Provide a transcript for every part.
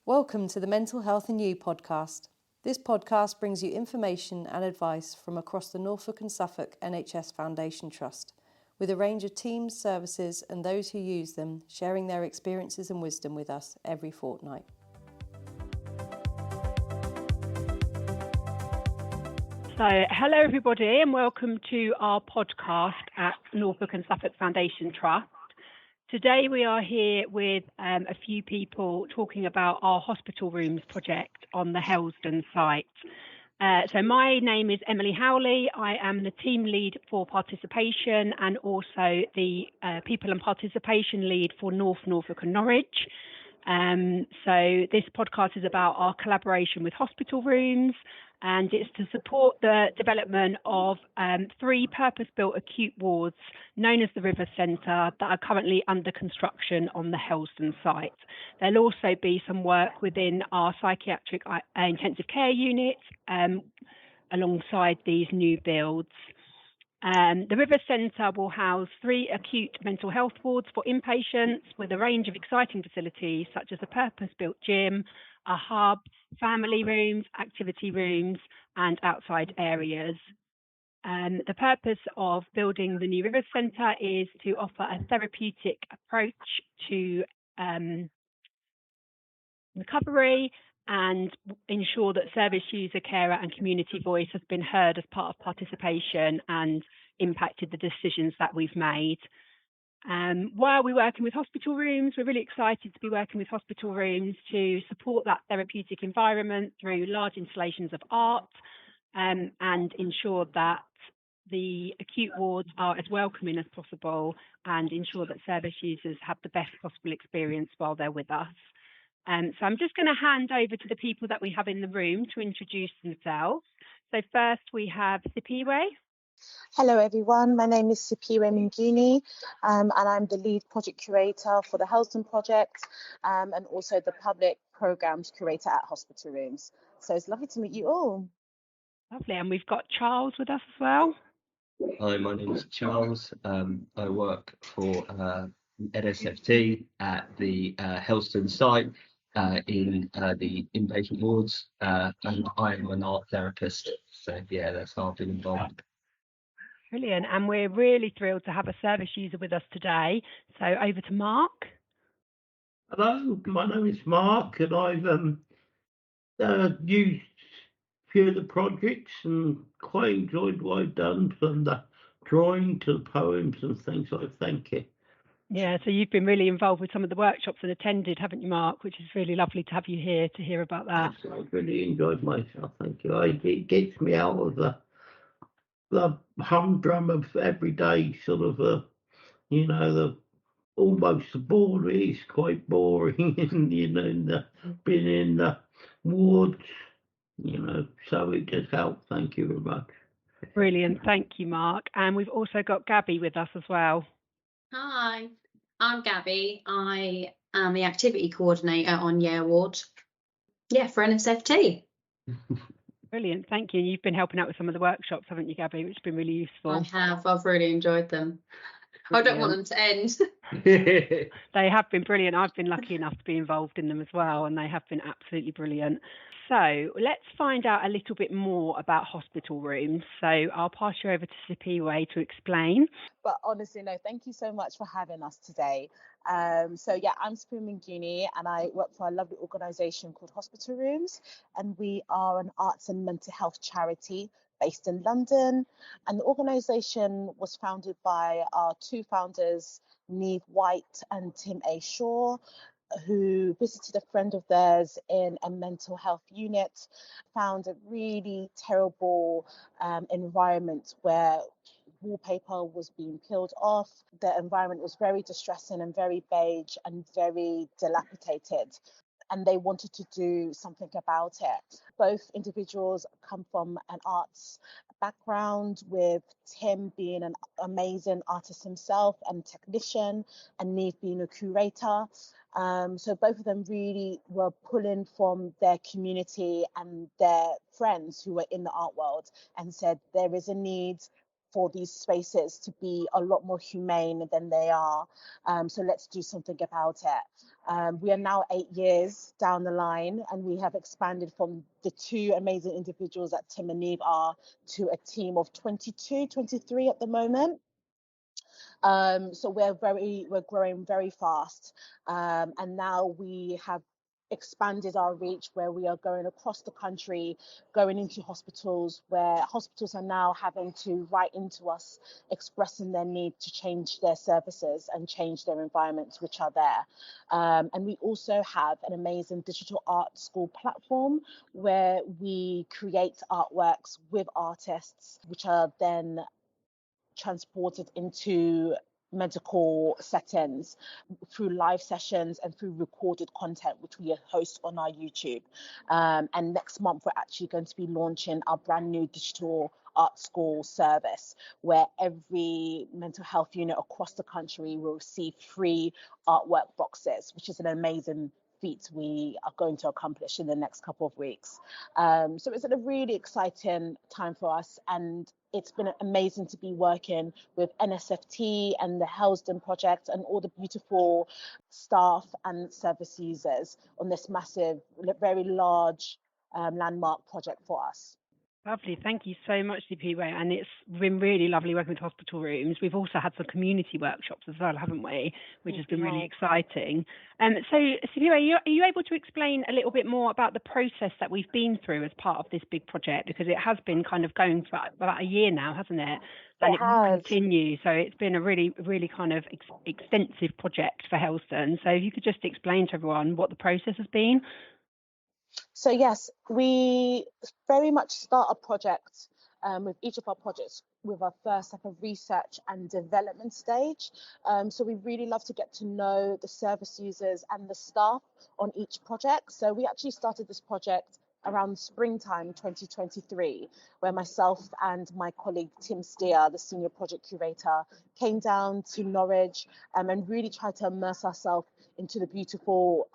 Welcome to the Mental Health and You podcast. This podcast brings you information and advice from across the Norfolk and Suffolk NHS Foundation Trust, with a range of teams, services and those who use them sharing their experiences and wisdom with us every fortnight. So, hello everybody and welcome to our podcast at Norfolk and Suffolk Foundation Trust. Today we are here with a few people talking about our hospital rooms project on the Helsden site. So my name is Emily Howley. I am the team lead for participation and also the people and participation lead for Norfolk and Norwich. So this podcast is about our collaboration with hospital rooms, and it's to support the development of 3 purpose-built acute wards known as the River Centre that are currently under construction on the Helsden site. There'll also be some work within our psychiatric intensive care unit alongside these new builds. The River Centre will house 3 acute mental health wards for inpatients with a range of exciting facilities such as a purpose-built gym, a hub, family rooms, activity rooms and outside areas. The purpose of building the new River Centre is to offer a therapeutic approach to recovery and ensure that service user, carer and community voice has been heard as part of participation and impacted the decisions that we've made. While we're working with hospital rooms, we're really excited to be working with hospital rooms to support that therapeutic environment through large installations of art and ensure that the acute wards are as welcoming as possible and ensure that service users have the best possible experience while they're with us. So I'm just going to hand over to the people that we have in the room to introduce themselves. So first we have Sipiwe. Hello everyone, my name is Sipiwe Mingini and I'm the lead project curator for the Helsden project and also the public programmes curator at hospital rooms. So it's lovely to meet you all. Lovely, and we've got Charles with us as well. Hi, my name is Charles. I work for NSFT at the Helsden site in the inpatient wards, and I am an art therapist. So yeah, that's how I've been involved. Brilliant, and we're really thrilled to have a service user with us today. So over to Mark. Hello, my name is Mark, and I've used a few of the projects and quite enjoyed what I've done, from the drawing to the poems and things. So thank you. Yeah, so you've been really involved with some of the workshops and attended, haven't you, Mark? Which is really lovely to have you here to hear about that. Yes, I've really enjoyed myself. Thank you. It gets me out of the humdrum of everyday sort of the almost boring. It's quite boring, and being in the wards, so it just helped. Thank you very much. Brilliant, thank you, Mark. And we've also got Gabby with us as well. Hi, I'm Gabby. I am the activity coordinator on Yale Ward. Yeah, for NSFT. Brilliant, thank you. You've been helping out with some of the workshops, haven't you, Gabby, which has been really useful. I have. I've really enjoyed them. Brilliant. I don't want them to end. They have been brilliant. I've been lucky enough to be involved in them as well, and they have been absolutely brilliant. So let's find out a little bit more about hospital rooms. So I'll pass you over to Sipiwe to explain. But honestly, no, thank you so much for having us today. I'm Sipiwe Mingini and I work for a lovely organisation called Hospital Rooms, and we are an arts and mental health charity based in London. And the organisation was founded by our 2 founders, Neve White and Tim A. Shaw, who visited a friend of theirs in a mental health unit, found a really terrible environment where wallpaper was being peeled off. The environment was very distressing and very beige and very dilapidated, and they wanted to do something about it. Both individuals come from an arts background, with Tim being an amazing artist himself and technician, and Neve being a curator. So both of them really were pulling from their community and their friends who were in the art world and said there is a need for these spaces to be a lot more humane than they are. So let's do something about it. We are now 8 years down the line, and we have expanded from the 2 amazing individuals that Tim and Neve are to a team of 22, 23 at the moment. So we're growing very fast, and now we have expanded our reach where we are going across the country, going into hospitals where hospitals are now having to write into us expressing their need to change their services and change their environments which are there. And we also have an amazing digital art school platform where we create artworks with artists which are then transported into medical settings through live sessions and through recorded content, which we host on our YouTube. And next month, we're actually going to be launching our brand new digital art school service, where every mental health unit across the country will receive free artwork boxes, which is an amazing feat we are going to accomplish in the next couple of weeks. So it's a really exciting time for us, and it's been amazing to be working with NSFT and the Helsden Project and all the beautiful staff and service users on this massive, very large landmark project for us. Lovely. Thank you so much, Sipiwe. And it's been really lovely working with hospital rooms. We've also had some community workshops as well, haven't we? Which has been really exciting. So, Sipiwe, are you able to explain a little bit more about the process that we've been through as part of this big project? Because it has been kind of going for about a year now, hasn't it? And it will continue. So it's been a really, really kind of extensive project for Helsden. So if you could just explain to everyone what the process has been. So yes, we very much start a project with each of our projects with our first like a research and development stage. So we really love to get to know the service users and the staff on each project. So we actually started this project around springtime 2023, where myself and my colleague Tim Steer, the senior project curator, came down to Norwich and really tried to immerse ourselves into the beautiful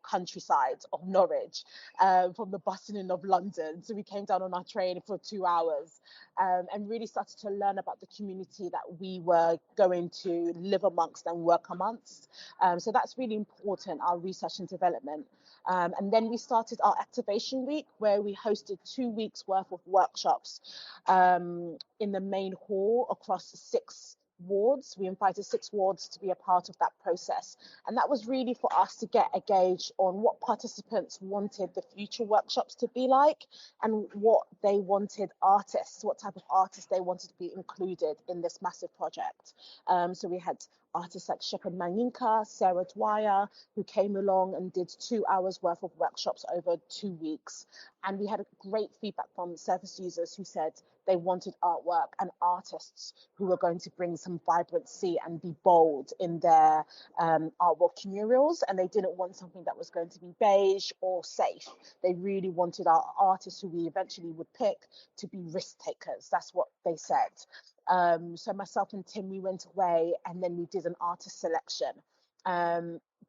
countryside of Norwich from the bustling of London. So we came down on our train for 2 hours and really started to learn about the community that we were going to live amongst and work amongst. So that's really important, our research and development. And then we started our activation week, where we hosted 2 weeks worth of workshops in the main hall across 6 wards. We invited 6 wards to be a part of that process. And that was really for us to get a gauge on what participants wanted the future workshops to be like and what they wanted artists, what type of artists they wanted to be included in this massive project. So we had artists like Shepherd Manyinka, Sarah Dwyer, who came along and did 2 hours worth of workshops over 2 weeks. And we had great feedback from service users who said they wanted artwork and artists who were going to bring some vibrancy and be bold in their artwork murals. And they didn't want something that was going to be beige or safe. They really wanted our artists, who we eventually would pick, to be risk takers. That's what they said. So myself and Tim, we went away and then we did an artist selection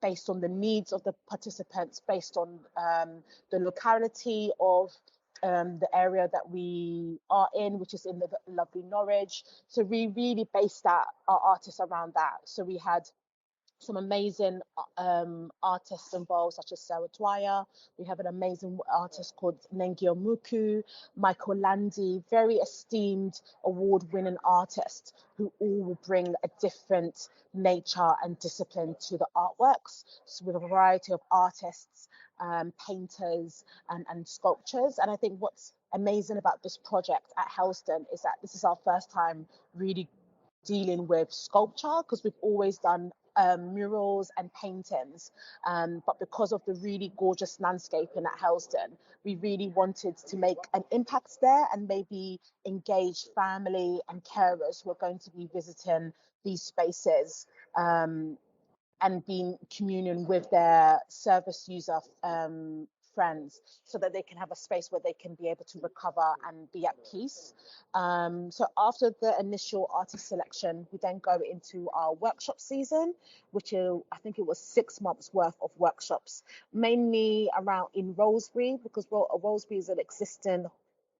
based on the needs of the participants, based on the locality of the area that we are in, which is in the lovely Norwich. So we really based our artists around that. So we had some amazing artists involved, such as Sarah Dwyer. We have an amazing artist called Nengio Muku, Michael Landy, very esteemed award-winning artists who all will bring a different nature and discipline to the artworks. So with a variety of artists, painters and sculptures. And I think what's amazing about this project at Helsden is that this is our first time really dealing with sculpture, because we've always done murals and paintings, but because of the really gorgeous landscaping at Helsden, we really wanted to make an impact there and maybe engage family and carers who are going to be visiting these spaces and be in communion with their service user friends, so that they can have a space where they can be able to recover and be at peace. So after the initial artist selection, we then go into our workshop season, which I think it was 6 months worth of workshops, mainly around in Rosebery, because Rosebery is an existing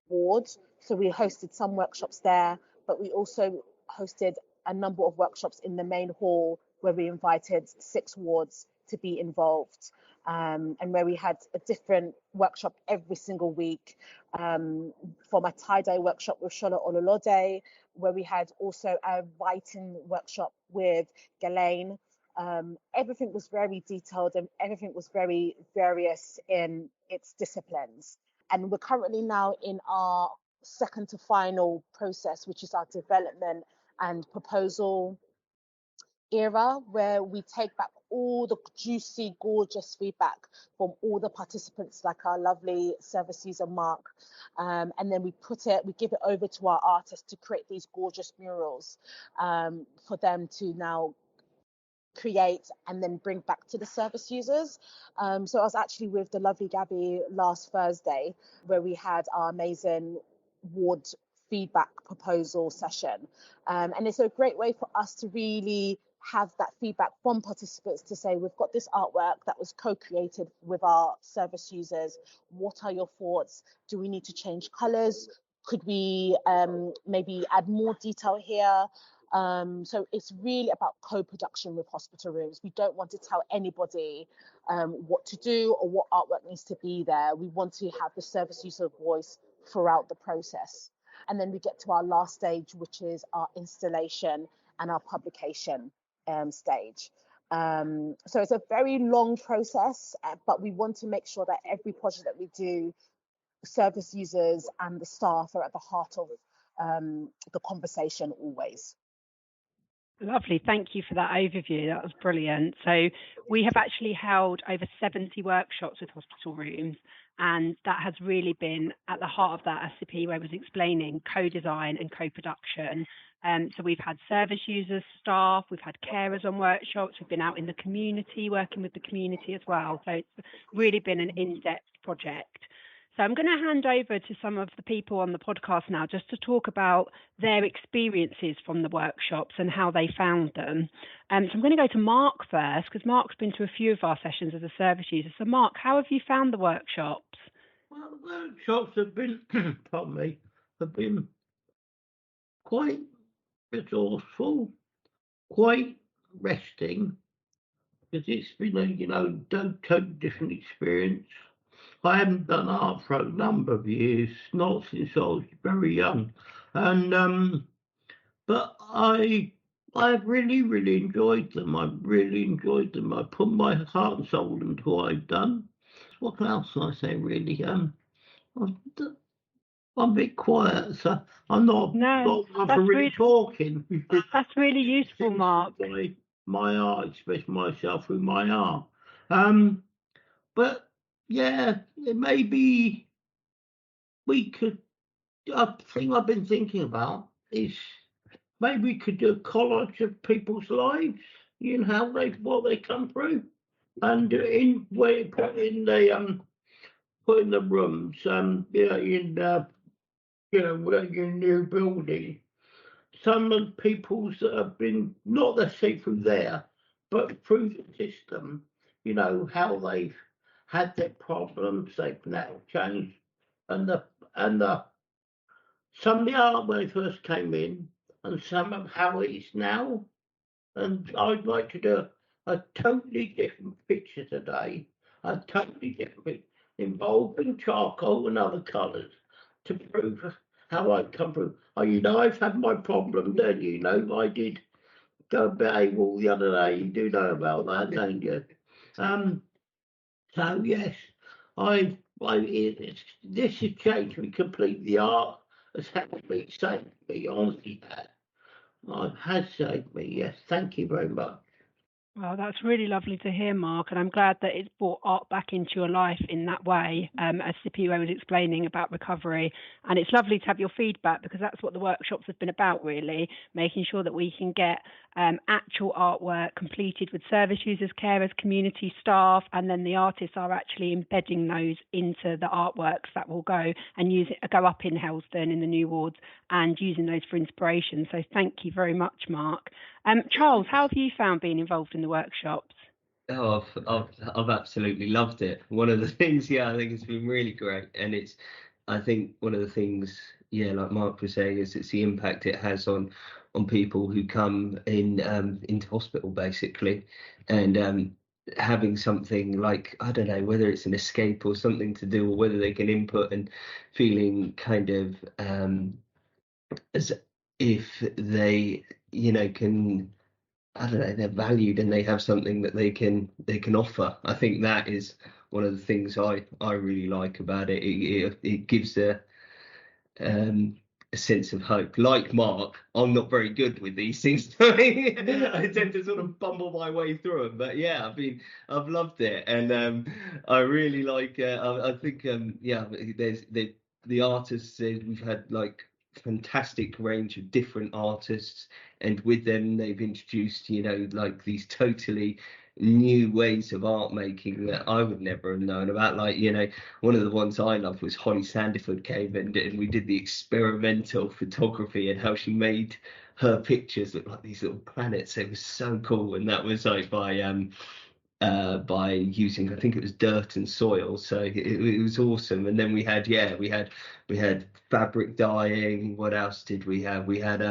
ward. So we hosted some workshops there. but we also hosted a number of workshops in the main hall where we invited 6 wards to be involved, and where we had a different workshop every single week, from a tie-dye workshop with Shola Ololode, where we had also a writing workshop with Ghislaine. Everything was very detailed and everything was very various in its disciplines. And we're currently now in our second to final process, which is our development and proposal era, where we take back all the juicy, gorgeous feedback from all the participants, like our lovely service user Mark, and then we give it over to our artists to create these gorgeous murals, for them to now create and then bring back to the service users. So I was actually with the lovely Gabby last Thursday, where we had our amazing ward feedback proposal session, and it's a great way for us to really have that feedback from participants to say, we've got this artwork that was co-created with our service users. What are your thoughts? Do we need to change colours? Could we maybe add more detail here? So it's really about co-production with hospital rooms. We don't want to tell anybody what to do or what artwork needs to be there. We want to have the service user voice throughout the process. And then we get to our last stage, which is our installation and our publication stage. So it's a very long process, but we want to make sure that every project that we do, service users and the staff are at the heart of the conversation always. Lovely. Thank you for that overview. That was brilliant. So we have actually held over 70 workshops with hospital rooms, and that has really been at the heart of that, as Sipiwe was explaining, co-design and co-production. So we've had service users, staff, we've had carers on workshops, we've been out in the community, working with the community as well. So it's really been an in-depth project. So I'm going to hand over to some of the people on the podcast now just to talk about their experiences from the workshops and how they found them. So I'm going to go to Mark first, because Mark's been to a few of our sessions as a service user. So Mark, how have you found the workshops? Well, the workshops have been, pardon me, have been quite resourceful, quite resting, because it's been a totally different experience. I haven't done art for a number of years, not since I was very young, and but I've really enjoyed them. I really enjoyed them. I put my heart and soul into what I've done. What else can I say? Really, I'm a bit quiet, so I'm not really talking. That's really useful, Mark. My art, express myself through my art. But yeah, maybe we could. A thing I've been thinking about is maybe we could do a collage of people's lives, how what they come through, and put in the rooms, your new building, some of the people's that have been not necessarily through there, but through the system, how they've had their problems, they've now changed, and some of the art when they first came in, and some of how it is now. And I'd like to do a totally different picture today, a totally different involving charcoal and other colours to prove how I come through. I've had my problem, don't you? I did go a bit AWOL the other day. You do know about that, don't you? So yes, this has changed me completely. The art has helped me, saved me, honestly. It has saved me. Yes, thank you very much. Well, that's really lovely to hear, Mark, and I'm glad that it's brought art back into your life in that way, as Sipiwe was explaining about recovery. And it's lovely to have your feedback, because that's what the workshops have been about, really, making sure that we can get actual artwork completed with service users, carers, community staff, and then the artists are actually embedding those into the artworks that will go up in Helston in the new wards, and using those for inspiration. So thank you very much, Mark. Charles, how have you found being involved in the workshops? I've absolutely loved it. One of the things, I think it's been really great, and it's I think one of the things, yeah, like Mark was saying, is it's the impact it has on people who come in into hospital basically, and having something like, I don't know, whether it's an escape or something to do, or whether they can input, and feeling kind of as if they, can, I don't know, they're valued and they have something that they can offer. I think that is one of the things I really like about it. It gives a sense of hope. Like Mark, I'm not very good with these things. I tend to sort of bumble my way through them. But yeah, I've loved it, and I really like. I think yeah, there's the artists. We've had like fantastic range of different artists, and with them they've introduced, like these totally new ways of art making that I would never have known about. Like, one of the ones I loved was Holly Sandiford came and we did the experimental photography and how she made her pictures look like these little planets. It was so cool, and that was like by using, I think it was dirt and soil, so it was awesome. And then we had fabric dyeing. What else did we have? We had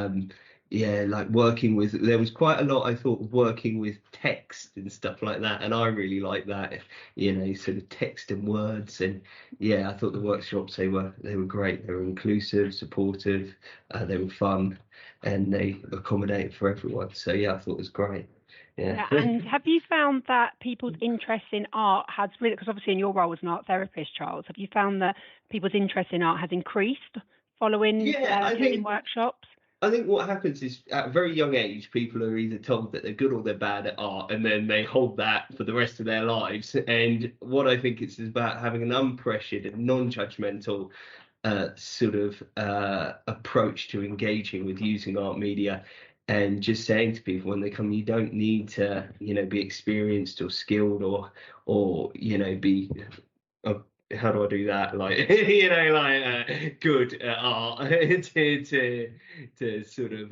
like working with, there was quite a lot, I thought, working with text and stuff like that, and I really like that, sort of text and words. And yeah, I thought the workshops, they were great. They were inclusive, supportive, they were fun, and they accommodated for everyone. So yeah, I thought it was great. Yeah. And have you found that people's interest in art has really, because obviously in your role as an art therapist, Charles, have you found that people's interest in art has increased following doing workshops? I think what happens is at a very young age, people are either told that they're good or they're bad at art, and then they hold that for the rest of their lives. And what I think it's about having an unpressured and non-judgmental sort of approach to engaging with using art media, and just saying to people when they come, you don't need to, be experienced or skilled or be how do I do that? Like, good at art to sort of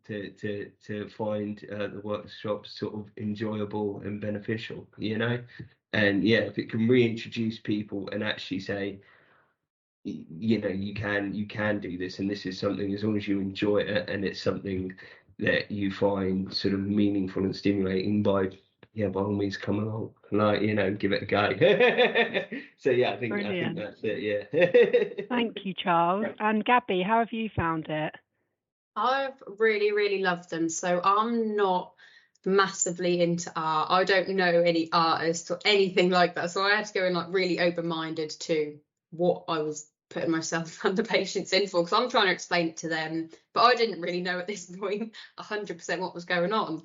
to find the workshops sort of enjoyable and beneficial, and yeah, if it can reintroduce people and actually say, you can do this, and this is something, as long as you enjoy it and it's something that you find sort of meaningful and stimulating, by all means come along, like, give it a go. So yeah, I think that's it. Yeah. Thank you, Charles. And Gabby, how have you found it? I've really, really loved them. So I'm not massively into art. I don't know any artists or anything like that. So I had to go in like really open-minded to what I was putting myself and the patients in for, because I'm trying to explain it to them, but I didn't really know at this point 100% what was going on.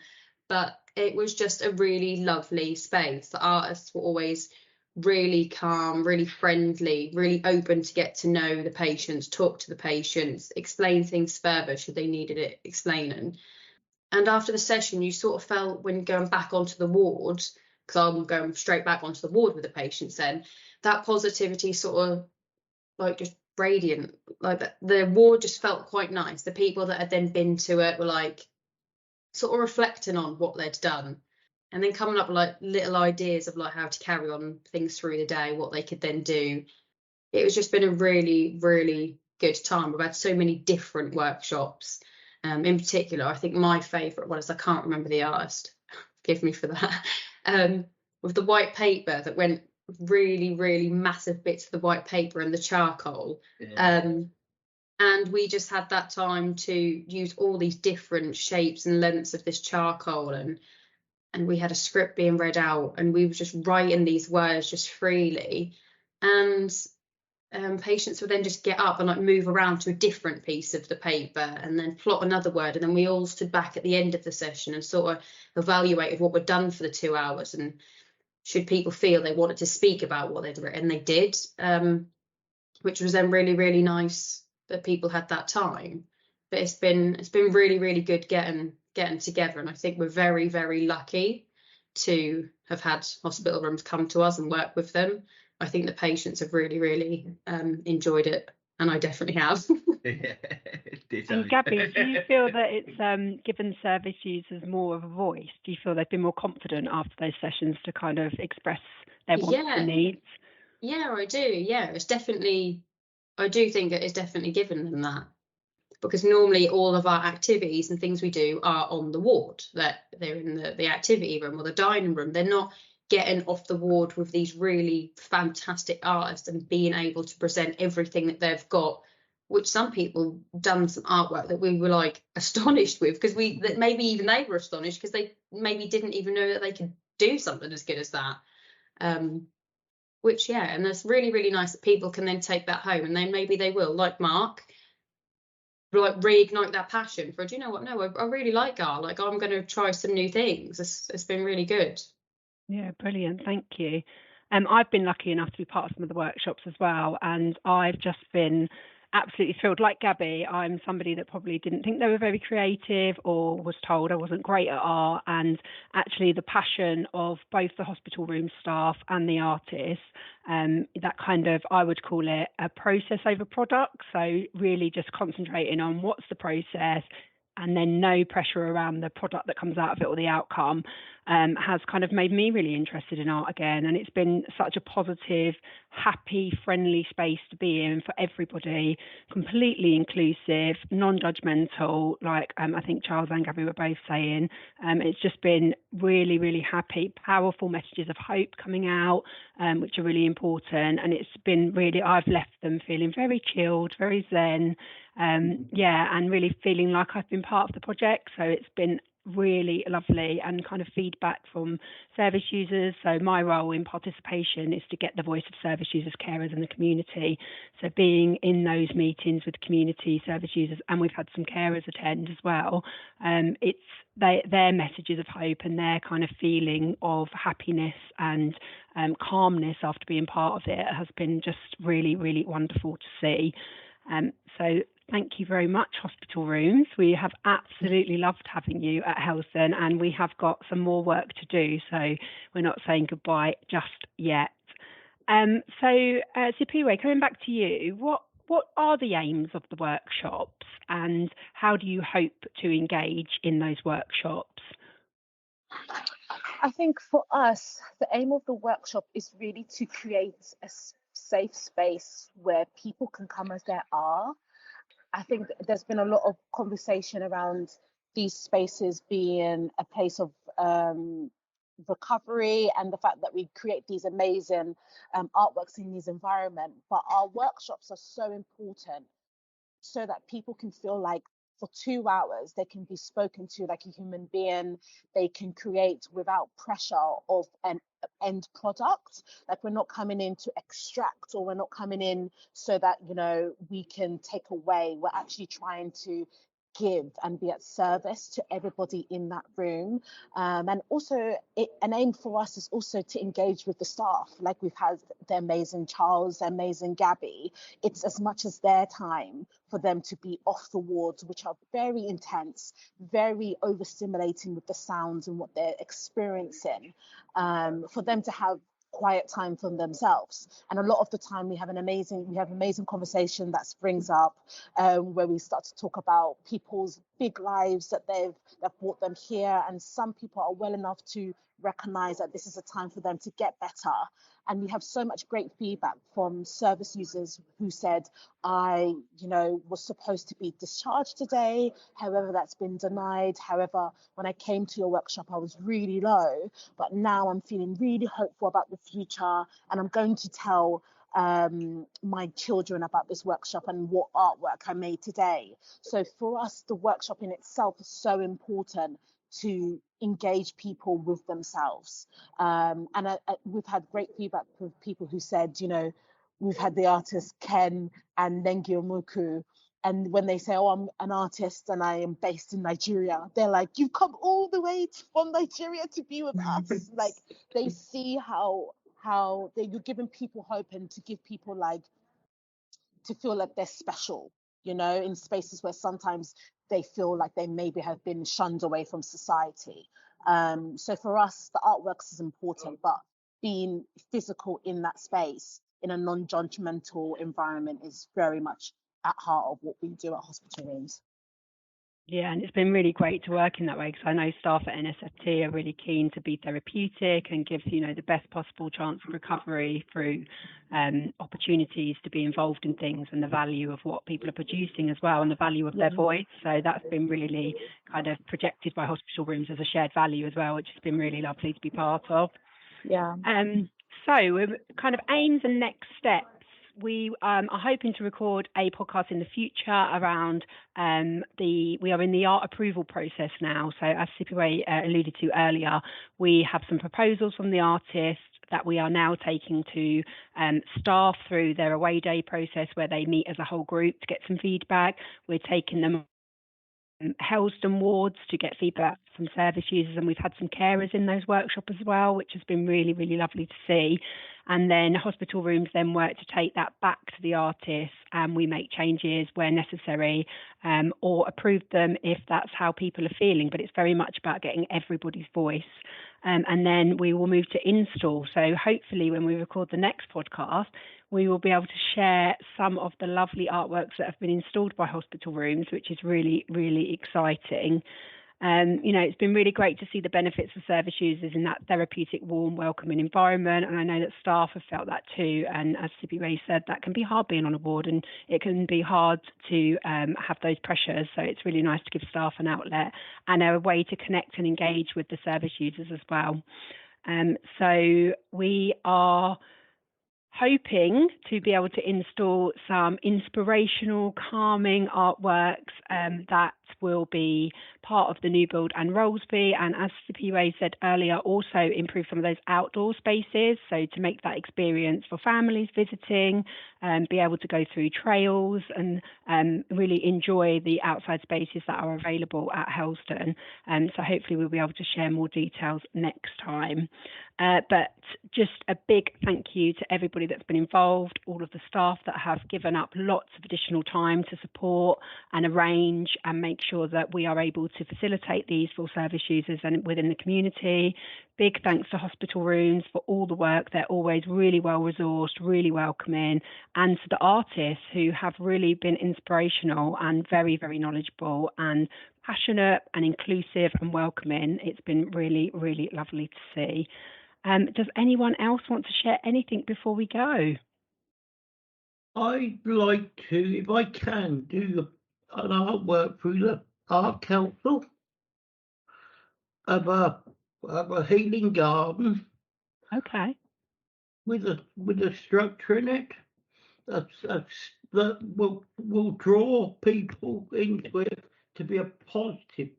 But it was just a really lovely space. The artists were always really calm, really friendly, really open to get to know the patients, talk to the patients, explain things further should they needed it explaining. And after the session, you sort of felt, when going back onto the ward, because I'm going straight back onto the ward with the patients then, that positivity sort of like just radiant, like the ward just felt quite nice. The people that had then been to it were like sort of reflecting on what they'd done, and then coming up with like little ideas of like how to carry on things through the day, what they could then do. It was just been a really, really good time. We've had so many different workshops. In particular, I think my favourite one is, I can't remember the artist, forgive me for that, with the white paper that went really, really massive bits of the white paper and the charcoal. Yeah. And we just had that time to use all these different shapes and lengths of this charcoal, and we had a script being read out, and we were just writing these words just freely, and patients would then just get up and like move around to a different piece of the paper and then plot another word, and then we all stood back at the end of the session and sort of evaluated what we'd done for the 2 hours, and should people feel they wanted to speak about what they'd written, they did, which was then really, really nice that people had that time. But it's been really, really good getting together, and I think we're very, very lucky to have had hospital rooms come to us and work with them. I think the patients have really, really enjoyed it, and I definitely have. And Gabby, do you feel that it's given service users more of a voice? Do you feel they've been more confident after those sessions to kind of express their wants and needs? Yeah, I do. Yeah, it's definitely, I do think it is definitely given them that, because normally all of our activities and things we do are on the ward, that they're in the activity room or the dining room. They're not getting off the ward with these really fantastic artists and being able to present everything that they've got, which some people done some artwork that we were like astonished with, because that maybe even they were astonished because they maybe didn't even know that they could do something as good as that. Which, yeah, and that's really, really nice that people can then take that home, and then maybe they will, like Mark, like reignite that passion for, do you know what, no, I really like art, like I'm going to try some new things. It's been really good. Yeah, brilliant. Thank you. I've been lucky enough to be part of some of the workshops as well, and I've just been absolutely thrilled. Like Gabby, I'm somebody that probably didn't think they were very creative or was told I wasn't great at art, and actually the passion of both the hospital room staff and the artists, that kind of, I would call it a process over product. So really just concentrating on what's the process, and then no pressure around the product that comes out of it or the outcome, has kind of made me really interested in art again. And it's been such a positive, happy, friendly space to be in for everybody, completely inclusive, non-judgmental, like I think Charles and Gabby were both saying. It's just been really, really happy, powerful messages of hope coming out, which are really important. And it's been really, I've left them feeling very chilled, very zen, and really feeling like I've been part of the project. So it's been really lovely, and kind of feedback from service users. So my role in participation is to get the voice of service users, carers in the community. So being in those meetings with community service users, and we've had some carers attend as well, it's their messages of hope and their kind of feeling of happiness and calmness after being part of it has been just really, really wonderful to see. So thank you very much, Hospital Rooms. We have absolutely loved having you at Helston, and we have got some more work to do, so we're not saying goodbye just yet. Sipiwe, coming back to you, what are the aims of the workshops, and how do you hope to engage in those workshops? I think for us, the aim of the workshop is really to create a safe space where people can come as they are. I think there's been a lot of conversation around these spaces being a place of recovery, and the fact that we create these amazing artworks in these environments. But our workshops are so important so that people can feel like for 2 hours they can be spoken to like a human being. They can create without pressure of an end product. Like, we're not coming in to extract, or we're not coming in so that, you know, we can take away. We're actually trying to give and be at service to everybody in that room. And also an aim for us is also to engage with the staff. Like, we've had the amazing Charles, the amazing Gabby. It's as much as their time for them to be off the wards, which are very intense, very overstimulating with the sounds and what they're experiencing, for them to have quiet time for themselves. And a lot of the time we have amazing conversation that springs up, where we start to talk about people's big lives that brought them here, and some people are well enough to recognize that this is a time for them to get better. And we have so much great feedback from service users who said, I, was supposed to be discharged today. However, that's been denied. However, when I came to your workshop, I was really low, but now I'm feeling really hopeful about the future. And I'm going to tell my children about this workshop and what artwork I made today. So for us, the workshop in itself is so important to engage people with themselves. And we've had great feedback from people who said, we've had the artists Ken and Nengi Omuku, and when they say, oh, I'm an artist and I am based in Nigeria, they're like, you've come all the way from Nigeria to be with us. Like, they see how you're giving people hope, and to give people to feel like they're special, in spaces where sometimes they feel like they maybe have been shunned away from society. So for us, the artworks is important, but being physical in that space in a non-judgmental environment is very much at heart of what we do at Hospital Rooms. Yeah, and it's been really great to work in that way, because I know staff at NSFT are really keen to be therapeutic and give, the best possible chance of recovery through opportunities to be involved in things, and the value of what people are producing as well, and the value of their voice. So that's been really kind of projected by hospital rooms as a shared value as well, which has been really lovely to be part of. Yeah. So kind of aims and next steps. We are hoping to record a podcast in the future around we are in the art approval process now. So as Sipiwe alluded to earlier, we have some proposals from the artists that we are now taking to staff through their away day process, where they meet as a whole group to get some feedback. We're taking them Helston wards to get feedback from service users, and we've had some carers in those workshops as well, which has been really, really lovely to see. And then hospital rooms then work to take that back to the artists, and we make changes where necessary, or approve them if that's how people are feeling. But it's very much about getting everybody's voice. And then we will move to install. So hopefully when we record the next podcast, we will be able to share some of the lovely artworks that have been installed by hospital rooms, which is really, really exciting. It's been really great to see the benefits for service users in that therapeutic, warm, welcoming environment. And I know that staff have felt that too. And as Sipiwe said, that can be hard being on a ward, and it can be hard to have those pressures. So it's really nice to give staff an outlet and a way to connect and engage with the service users as well. So we are hoping to be able to install some inspirational, calming artworks that will be part of the new build and Rollesby, and as Sipiwe said earlier, also improve some of those outdoor spaces, so to make that experience for families visiting, be able to go through trails and really enjoy the outside spaces that are available at Helston. So hopefully we'll be able to share more details next time. But just a big thank you to everybody that's been involved, all of the staff that have given up lots of additional time to support and arrange and make sure that we are able to facilitate these for service users and within the community. Big thanks to hospital rooms for all the work. They're always really well resourced, really welcoming, and to the artists who have really been inspirational and very, very knowledgeable and passionate and inclusive and welcoming. It's been really, really lovely to see. Does anyone else want to share anything before we go? I'd like to, if I can, do an artwork through the Art Council of a healing garden. Okay. With a structure in it that will draw people into it to be a positive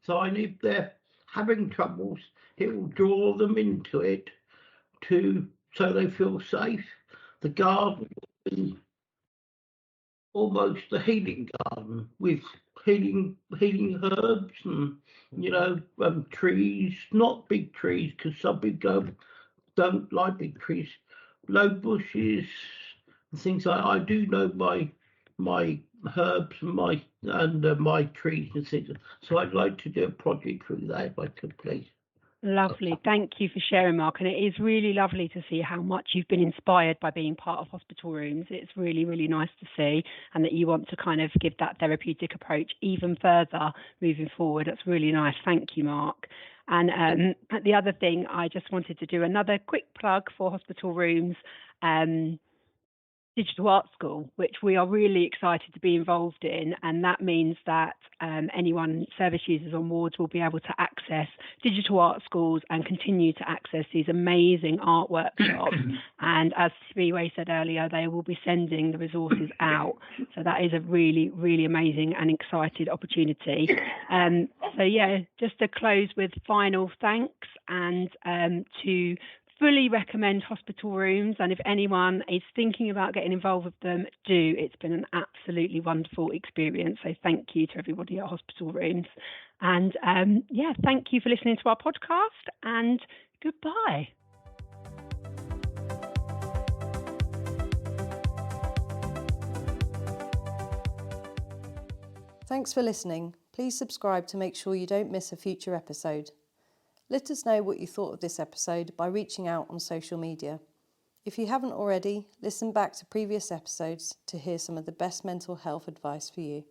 sign. If they're having troubles, it will draw them into it so they feel safe. The garden will be almost a healing garden with healing herbs and trees, not big trees, because some people don't like big trees, low bushes and things like. I do know my herbs and my trees and things, so I'd like to do a project through that if I could, please. Lovely. Thank you for sharing, Mark. And it is really lovely to see how much you've been inspired by being part of hospital rooms. It's really, really nice to see, and that you want to kind of give that therapeutic approach even further moving forward. That's really nice. Thank you, Mark. And the other thing, I just wanted to do another quick plug for hospital rooms. Digital Art School, which we are really excited to be involved in, and that means that anyone, service users on wards, will be able to access digital art schools and continue to access these amazing art workshops. And as Sipiwe said earlier, they will be sending the resources out. So that is a really, really amazing and excited opportunity. So yeah, just to close with final thanks and to fully recommend hospital rooms, and if anyone is thinking about getting involved with them, do. It's been an absolutely wonderful experience. So thank you to everybody at hospital rooms. And thank you for listening to our podcast, and goodbye. Thanks for listening. Please subscribe to make sure you don't miss a future episode. Let us know what you thought of this episode by reaching out on social media. If you haven't already, listen back to previous episodes to hear some of the best mental health advice for you.